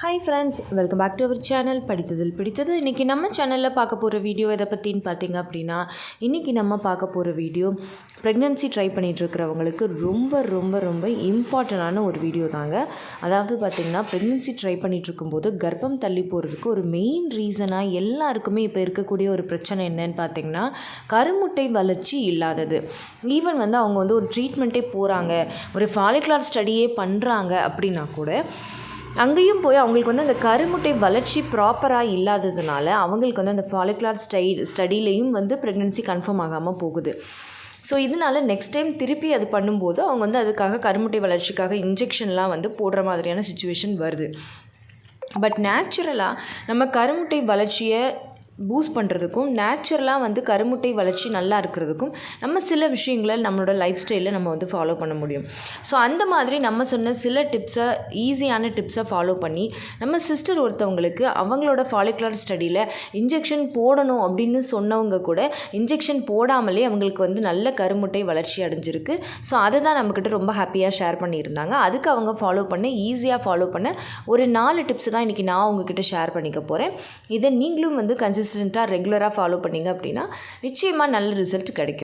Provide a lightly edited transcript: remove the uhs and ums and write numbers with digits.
Hi friends, welcome back to our channel படித்ததில் பிடித்தது. இன்றைக்கி நம்ம சேனலில் பார்க்க போகிற வீடியோ எதை பற்றின்னு பார்த்தீங்க அப்படின்னா, இன்றைக்கி நம்ம பார்க்க போகிற வீடியோ ப்ரெக்னென்சி ட்ரை பண்ணிகிட்ருக்கிறவங்களுக்கு ரொம்ப ரொம்ப ரொம்ப இம்பார்ட்டண்டான ஒரு வீடியோ தாங்க. அதாவது பார்த்திங்கன்னா, ப்ரெக்னென்சி ட்ரை பண்ணிகிட்ருக்கும்போது கர்ப்பம் தள்ளி போகிறதுக்கு ஒரு மெயின் ரீசனாக எல்லாருக்குமே இப்போ இருக்கக்கூடிய ஒரு பிரச்சனை என்னன்னு பார்த்திங்கன்னா, கருமுட்டை வளர்ச்சி இல்லாதது. ஈவன் அவங்க ஒரு ட்ரீட்மெண்ட்டே போகிறாங்க, ஒரு ஃபாலிகுலர் ஸ்டடியே பண்ணுறாங்க அப்படின்னா கூட அங்கேயும் போய் அவங்களுக்கு அந்த கருமுட்டை வளர்ச்சி ப்ராப்பராக இல்லாததுனால அவங்களுக்கு அந்த ஃபாலிகுலர் ஸ்டடியிலையும் ப்ரெக்னென்சி கன்ஃபார்ம் ஆகாமல் போகுது. ஸோ இதனால் நெக்ஸ்ட் டைம் திருப்பி அது பண்ணும்போது அவங்க அதுக்காக கருமுட்டை வளர்ச்சிக்காக இன்ஜெக்ஷன்லாம் போடுற மாதிரியான சுச்சுவேஷன் வருது. பட் நேச்சுரலாக நம்ம கருமுட்டை வளர்ச்சியை பூஸ்ட் பண்ணுறதுக்கும் நேச்சுரலாக கருமுட்டை வளர்ச்சி நல்லா இருக்கிறதுக்கும் நம்ம சில விஷயங்களை நம்மளோட லைஃப் ஸ்டைலில் நம்ம ஃபாலோ பண்ண முடியும். ஸோ அந்த மாதிரி நம்ம சொன்ன சில டிப்ஸை, ஈஸியான டிப்ஸை ஃபாலோ பண்ணி நம்ம சிஸ்டர் ஒருத்தவங்களுக்கு அவங்களோட ஃபாலிகுலர் ஸ்டடியில் இன்ஜெக்ஷன் போடணும் அப்படின்னு சொன்னவங்க கூட இன்ஜெக்ஷன் போடாமலே அவங்களுக்கு நல்ல கருமுட்டை வளர்ச்சி அடைஞ்சிருக்கு. ஸோ அதை தான் நம்மக்கிட்ட ரொம்ப ஹாப்பியாக ஷேர் பண்ணியிருந்தாங்க. அதுக்கு அவங்க ஃபாலோ பண்ண ஈஸியாக ஃபாலோ பண்ண ஒரு 4 டிப்ஸ் தான் இன்றைக்கி நான் உங்ககிட்ட ஷேர் பண்ணிக்க போகிறேன். இதை நீங்களும் கன்சிஸ்டண்ட்டாக ரெகுலராக ஃபாலோ பண்ணிங்க அப்படின்னா நிச்சயமாக நல்ல ரிசல்ட் கிடைக்கும்.